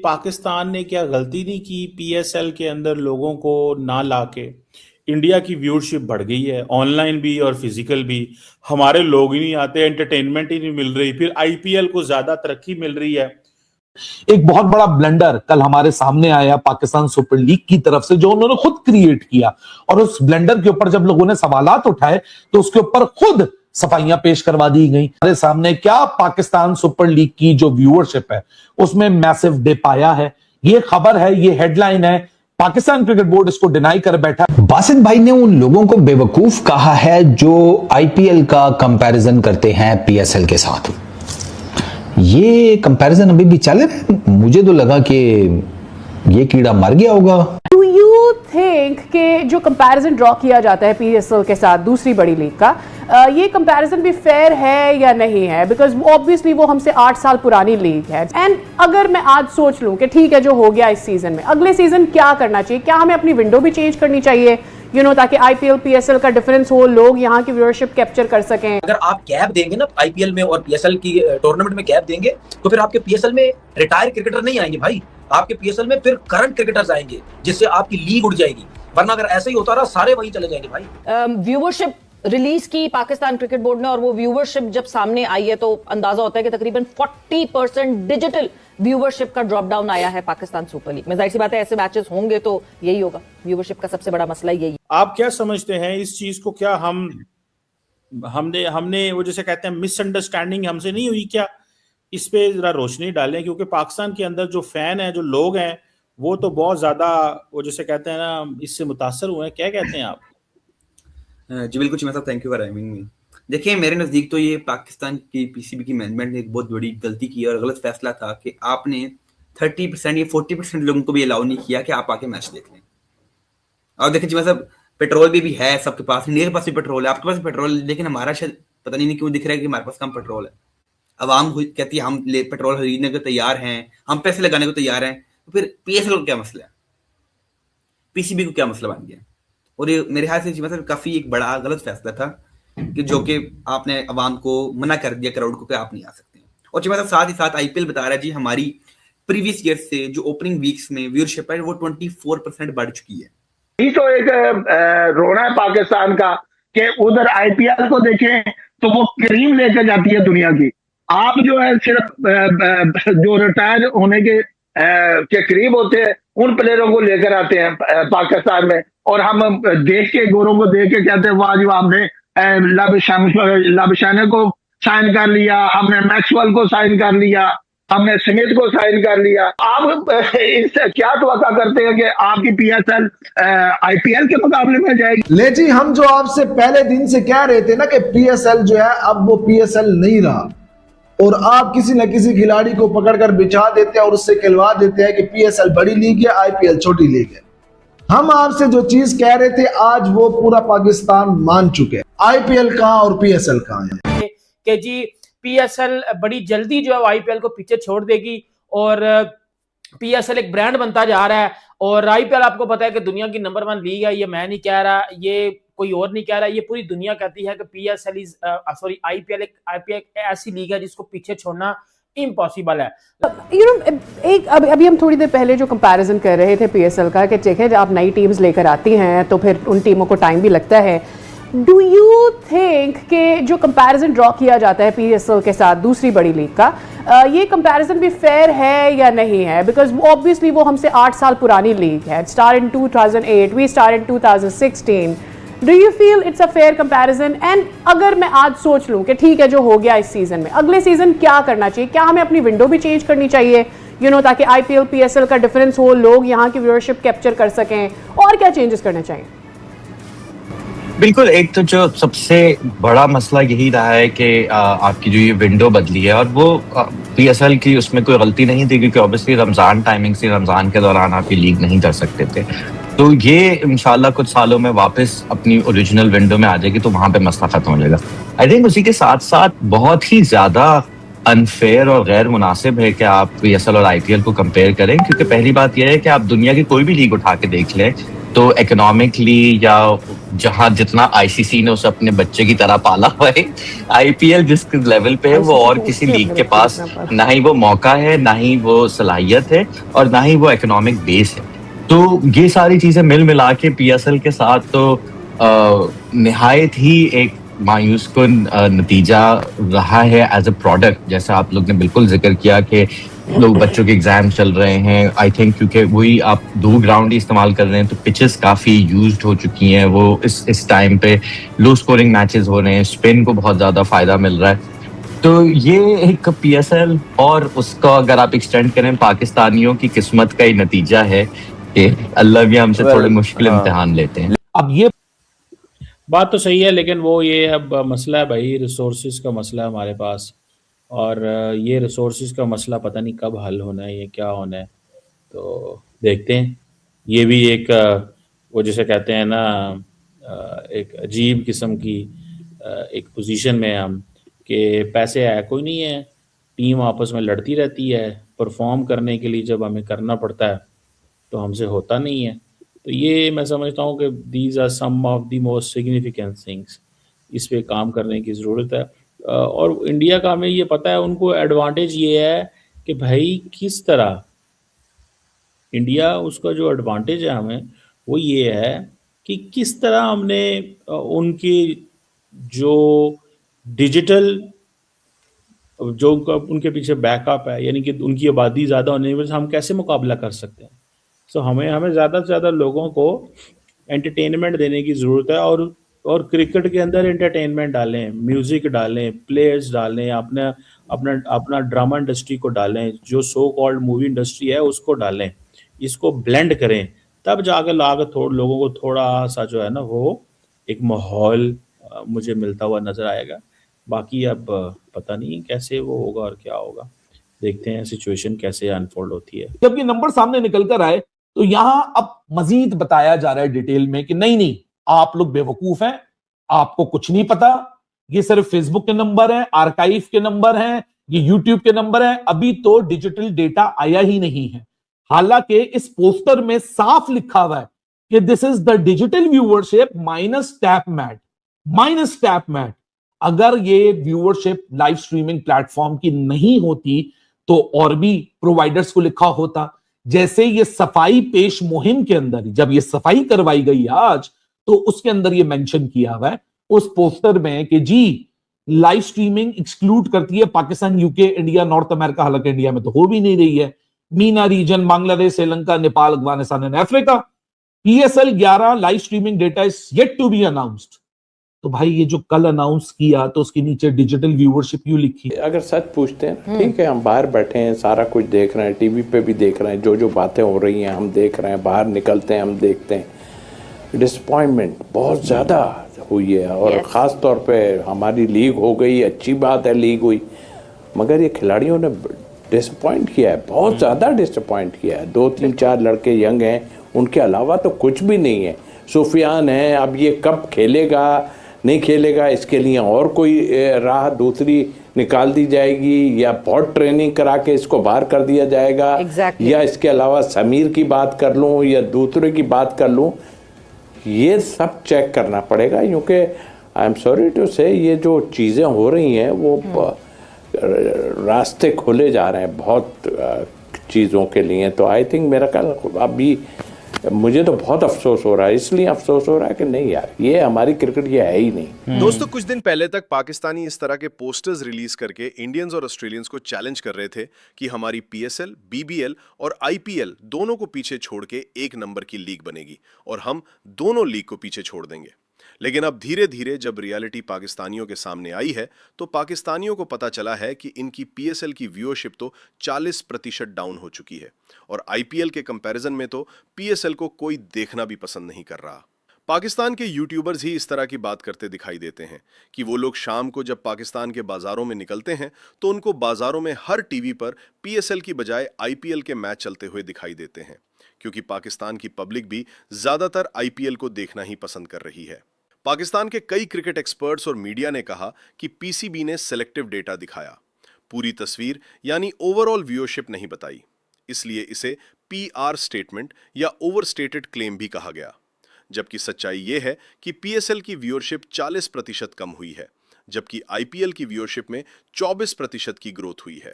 पाकिस्तान ने क्या गलती नहीं की पीएसएल के अंदर लोगों को ना लाके? इंडिया की व्यूअरशिप बढ़ गई है, ऑनलाइन भी और फिजिकल भी। हमारे लोग ही नहीं आते, एंटरटेनमेंट ही नहीं मिल रही, फिर आईपीएल को ज्यादा तरक्की मिल रही है। एक बहुत बड़ा ब्लंडर कल हमारे सामने आया पाकिस्तान सुपर लीग की तरफ से, जो उन्होंने खुद क्रिएट किया, और उस ब्लंडर के ऊपर जब लोगों ने सवालात उठाए तो उसके ऊपर खुद सफाइयां पेश करवा दी गई हमारे सामने। क्या पाकिस्तान सुपर लीग की जो व्यूअरशिप है उसमें मैसिव डिप आया है, ये खबर है, ये हेडलाइन है। पाकिस्तान क्रिकेट बोर्ड इसको डिनाई कर बैठा। बासित भाई ने उन लोगों को बेवकूफ कहा है जो आईपीएल का कंपैरिजन करते हैं पीएसएल के साथ। ये कंपैरिजन अभी भी चल रहा है। मुझे तो लगा कि ये कीड़ा मर गया होगा। डू यू थिंक कि जो कंपैरिजन ड्रॉ किया जाता है पीएसएल के साथ दूसरी बड़ी लीग का, ये कंपैरिजन भी फेयर है या नहीं है? बिकॉज ऑब्वियसली वो हमसे 8 साल पुरानी लीग है। एंड अगर मैं आज सोच लूं कि ठीक है जो हो गया इस सीजन में, अगले सीजन क्या करना चाहिए? क्या हमें अपनी विंडो भी चेंज करनी चाहिए ताकि आईपीएल पीएसएल का डिफरेंस हो, लोग यहाँ की व्यूअरशिप कैप्चर कर सकें? अगर आप कैप देंगे ना आईपीएल में और पीएसएल की टूर्नामेंट में कैप देंगे, तो फिर आपके पीएसएल में रिटायर क्रिकेटर नहीं आएंगे भाई, आपके पीएसएल में फिर करंट क्रिकेटर्स आएंगे, जिससे आपकी लीग उड़ जाएगी। वरना अगर ऐसे ही होता रहा सारे वहीं चले जाएंगे भाई। व्यूअरशिप रिलीज की पाकिस्तान क्रिकेट बोर्ड ने, और वो व्यूअरशिप जब सामने आई है तो अंदाजा होता है कि तकरीबन 40% डिजिटल व्यूअरशिप का ड्रॉप डाउन आया है पाकिस्तान सुपर लीग में। जाहिर सी बात है ऐसे मैचेस होंगे तो यही होगा, व्यूअरशिप का सबसे बड़ा मसला यही। आप क्या समझते हैं इस चीज को? क्या हमने वो जैसे कहते हैं मिसअंडरस्टैंडिंग हमसे नहीं हुई क्या? इस पे जरा रोशनी डालें, क्योंकि पाकिस्तान के अंदर जो फैन है, जो लोग हैं, वो तो बहुत ज्यादा वो जैसे कहते हैं ना इससे मुतासर हुए हैं। क्या कहते हैं आप? जी बिल्कुल चिमा साहब, thank you for having me. देखिए मेरे नज़दीक तो ये पाकिस्तान की पीसीबी की मैनेजमेंट ने एक बहुत बड़ी गलती की और गलत फैसला था कि आपने 30% या 40% लोगों को भी अलाउ नहीं किया कि आप आके मैच देख लें। और देखिए चिमा साहब, पेट्रोल भी है सबके पास, इंडिया के पास भी पेट्रोल है, आपके पास भी पेट्रोल, लेकिन हमारा शायद पता नहीं क्यों दिख रहा है कि हमारे पास कम पेट्रोल है। अवाम कहती है हम पेट्रोल खरीदने को तैयार हैं, हम पैसे लगाने को तैयार हैं, तो फिर पीएसएल को क्या मसला है, पीसीबी को क्या मसला बन गया? और ये मेरे ख्याल से मतलब काफी एक बड़ा गलत फैसला था कि जो कि आपने अवाम को मना कर दिया, क्राउड को, कि आप नहीं आ सकते। और चिमा साहब साथ ही साथ आईपीएल बता रहा है जी हमारी प्रीवियस ईयर से जो ओपनिंग वीक्स में व्यूअरशिप है वो 24% बढ़ चुकी है। ये तो एक रोना है पाकिस्तान का कि उधर आईपीएल को देखें तो वो क्रीम लेकर जाती है दुनिया की। आप जो है सिर्फ जो रिटायर होने के करीब होते हैं उन प्लेयरों को लेकर आते हैं पाकिस्तान में, और हम देश के गोरों को देख के कहते हैं वाह जी हमने लाबिशाने को साइन कर लिया, हमने मैक्सवेल को साइन कर लिया, हमने स्मिथ को साइन कर लिया। आप इससे क्या तवक्का करते हैं कि आपकी पीएसएल आईपीएल के मुकाबले में जाएगी? ले जी, हम जो आपसे पहले दिन से कह रहे थे ना कि पीएसएल जो है अब वो पीएसएल नहीं रहा, और आप किसी न किसी खिलाड़ी को पकड़कर बिछा देते हैं और उससे खिलवा देते हैं कि पीएसएल बड़ी लीग है, आईपीएल छोटी लीग है। हम आपसे जो चीज कह रहे थे आज वो पूरा पाकिस्तान मान चुके हैं। आईपीएल कहां और पीएसएल कहां है कि जी पीएसएल बड़ी जल्दी जो है आईपीएल को पीछे छोड़ देगी और पीएसएल एक ब्रांड बनता जा रहा है। और आईपीएल आपको पता है कि दुनिया की नंबर 1 लीग है, ये मैं नहीं कह रहा, ये कोई और नहीं कह रहा, ये पूरी दुनिया कहती है कि पीएसएल इज आईपीएल एक ऐसी लीग है जिसको पीछे छोड़ना इम्पॉसिबल है। एक अभी हम थोड़ी देर पहले जो कंपैरिजन कर रहे थे पीएसएल का कि ठीक है आप नई टीम्स लेकर आती हैं तो फिर उन टीमों को टाइम भी लगता है। डू यू थिंक कि जो कंपैरिजन ड्रॉ किया जाता है पीएसएल के साथ दूसरी बड़ी लीग का, ये कंपैरिजन भी फेयर है या नहीं है? बिकॉज ऑब्वियसली वो हमसे 8 साल पुरानी लीग है। Start in 2008, we start in 2016। Do you feel it's a fair comparison? And अगर मैं आज सोच लूं कि ठीक है जो हो गया इस सीजन में, अगले सीजन क्या करना चाहिए? क्या हमें अपनी विंडो भी चेंज करनी चाहिए ताकि आईपीएल पीएसएल का डिफरेंस हो, लोग यहाँ की व्यूअरशिप कैप्चर कर सकें, और क्या चेंजेस करने चाहिए? बिल्कुल, एक तो जो सबसे बड़ा मसला यही रहा है कि आपकी जो ये विंडो बदली है, और वो पीएसएल की उसमें कोई गलती नहीं थी क्योंकि ऑब्वियसली रमजान टाइमिंग से, रमजान के दौरान आप ये लीग नहीं कर सकते थे। तो ये इंशाल्लाह कुछ सालों में वापस अपनी ओरिजिनल विंडो में आ जाएगी तो वहां पे मसला खत्म हो जाएगा। आई थिंक उसी के साथ साथ बहुत ही ज्यादा अनफेयर और गैर मुनासिब है कि आप पीएसएल और आईपीएल को कंपेयर करें, क्योंकि पहली बात यह है कि आप दुनिया की कोई भी लीग उठा के देख लें, तो इकोनॉमिकली या जहां जितना आईसीसी ने उसे अपने बच्चे की तरह पाला हुआ है, आईपीएल जिस लेवल पे है वो और किसी लीग के पास ना ही वो मौका है, ना ही वो सलाहियत है और ना ही वो इकोनॉमिक बेस है। तो ये सारी चीजें मिल मिला के पीएसएल के साथ तो निहायत ही एक मायूस कुन नतीजा रहा है एज अ प्रोडक्ट। जैसे आप लोग ने बिल्कुल जिक्र किया कि लोग बच्चों के एग्जाम चल रहे हैं, आई थिंक क्योंकि वही आप 2 ग्राउंड ही इस्तेमाल कर रहे हैं तो पिचेस काफी यूज्ड हो चुकी हैं। वो इस टाइम पे लो स्कोरिंग मैचेस हो रहे हैं, स्पिन को बहुत ज्यादा फायदा मिल रहा है। तो ये एक पीएसएल और उसका अगर आप एक्सटेंड करें पाकिस्तानियों की किस्मत का ही नतीजा है कि अल्लाह भी हमसे थोड़े मुश्किल इम्तिहान लेते हैं। अब ये बात तो सही है, लेकिन वो ये अब मसला है भाई, रिसोर्सेज का मसला है हमारे पास, और ये रिसोर्सेज का मसला पता नहीं कब हल होना है, ये क्या होना है, तो देखते हैं। ये भी एक वो जिसे कहते हैं ना, एक अजीब किस्म की एक पोजीशन में हम कि पैसे है कोई नहीं है, टीम आपस में लड़ती रहती है, परफॉर्म करने के लिए जब हमें करना पड़ता है तो हमसे होता नहीं है। तो ये मैं समझता हूँ कि these are some of the most significant things, इस पे काम करने की ज़रूरत है। और इंडिया का हमें ये पता है, उनको एडवांटेज ये है कि भाई किस तरह इंडिया, उसका जो एडवांटेज है हमें वो ये है कि किस तरह हमने उनकी जो डिजिटल जो उनके पीछे बैकअप है, यानी कि उनकी आबादी ज़्यादा होने की वजह से हम कैसे मुकाबला कर सकते हैं। सो हमें ज़्यादा से ज़्यादा लोगों को एंटरटेनमेंट देने की ज़रूरत है, और क्रिकेट के अंदर एंटरटेनमेंट डालें, म्यूज़िक डालें, प्लेयर्स डालें, अपना अपना अपना ड्रामा इंडस्ट्री को डालें, जो सो कॉल्ड मूवी इंडस्ट्री है उसको डालें, इसको ब्लेंड करें, तब जाकर लोगों को थोड़ा सा जो है ना वो एक माहौल मुझे मिलता हुआ नज़र आएगा। बाकी अब पता नहीं कैसे वो होगा और क्या होगा, देखते हैं सिचुएशन कैसे अनफोल्ड होती है। जब ये नंबर सामने निकल कर आए तो यहां अब मजीद बताया जा रहा है डिटेल में कि नहीं नहीं, आप लोग बेवकूफ हैं, आपको कुछ नहीं पता, ये सिर्फ फेसबुक के नंबर हैं, आर्काइव के नंबर हैं, ये यूट्यूब के नंबर हैं, अभी तो डिजिटल डेटा आया ही नहीं है। हालांकि इस पोस्टर में साफ लिखा हुआ है कि this is the digital viewership minus Tapmad. अगर ये व्यूअरशिप लाइव स्ट्रीमिंग प्लेटफॉर्म की नहीं होती तो और भी प्रोवाइडर्स को लिखा होता। जैसे ये सफाई पेश मुहिम के अंदर जब ये सफाई करवाई गई आज, तो उसके अंदर ये मेंशन किया हुआ है उस पोस्टर में कि जी लाइव स्ट्रीमिंग एक्सक्लूड करती है Pakistan, UK, India, North America, हालांकि इंडिया में तो हो भी नहीं रही है, MENA region, Bangladesh, Sri Lanka, Nepal, Afghanistan and Africa. PSL 11 live streaming data is yet to be announced. तो भाई ये जो कल अनाउंस किया तो उसके नीचे डिजिटल व्यूअरशिप क्यों लिखी? अगर सच पूछते हैं, ठीक है, हम बाहर बैठे हैं, सारा कुछ देख रहे हैं, टीवी पे भी देख रहे हैं, जो जो बातें हो रही हैं हम देख रहे हैं, बाहर निकलते हैं हम देखते हैं, डिसअपॉइंटमेंट बहुत ज़्यादा हुई है। और ख़ास तौर पे हमारी लीग हो गई, अच्छी बात है लीग हुई, मगर ये खिलाड़ियों ने डिसअपॉइंट किया है, बहुत ज़्यादा डिसअपॉइंट किया है। 2-3-4 लड़के यंग हैं, उनके अलावा तो कुछ भी नहीं है। सुफियान है, अब ये कब खेलेगा नहीं खेलेगा, इसके लिए और कोई राह दूसरी निकाल दी जाएगी, या बहुत ट्रेनिंग करा के इसको बाहर कर दिया जाएगा, या इसके अलावा समीर की बात कर लूँ या दूसरे की बात कर लूँ, ये सब चेक करना पड़ेगा। क्योंकि आई एम सॉरी टू से ये जो चीज़ें हो रही हैं वो रास्ते खोले जा रहे हैं बहुत चीज़ों के लिए। तो आई थिंक मेरा ख्याल अभी मुझे तो बहुत अफसोस हो रहा है, इसलिए अफसोस हो रहा है कि नहीं यार, ये हमारी क्रिकेट ये है ही नहीं। दोस्तों, कुछ दिन पहले तक पाकिस्तानी इस तरह के पोस्टर्स रिलीज करके इंडियंस और ऑस्ट्रेलियंस को चैलेंज कर रहे थे कि हमारी पीएसएल, बीबीएल और आईपीएल दोनों को पीछे छोड़ के एक नंबर की लीग बनेगी और हम दोनों लीग को पीछे छोड़ देंगे। लेकिन अब धीरे धीरे जब रियलिटी पाकिस्तानियों के सामने आई है तो पाकिस्तानियों को पता चला है कि इनकी पीएसएल की व्यूअरशिप तो 40% डाउन हो चुकी है और आईपीएल के कंपैरिजन में तो पीएसएल को कोई देखना भी पसंद नहीं कर रहा। पाकिस्तान के यूट्यूबर्स ही इस तरह की बात करते दिखाई देते हैं कि वो लोग शाम को जब पाकिस्तान के बाजारों में निकलते हैं तो उनको बाजारों में हर टीवी पर पीएसएल की बजाय आईपीएल के मैच चलते हुए दिखाई देते हैं, क्योंकि पाकिस्तान की पब्लिक भी ज्यादातर आईपीएल को देखना ही पसंद कर रही है। पाकिस्तान के कई क्रिकेट एक्सपर्ट्स और मीडिया ने कहा कि पीसीबी ने सिलेक्टिव डेटा दिखाया, पूरी तस्वीर यानी ओवरऑल व्यूअरशिप नहीं बताई। इसलिए इसे PR स्टेटमेंट या ओवरस्टेटेड क्लेम भी कहा गया। जबकि सच्चाई ये है कि PSL की व्यूअरशिप 40% कम हुई है, जबकि IPL की व्यूअरशिप में 24% की ग्रोथ हुई है।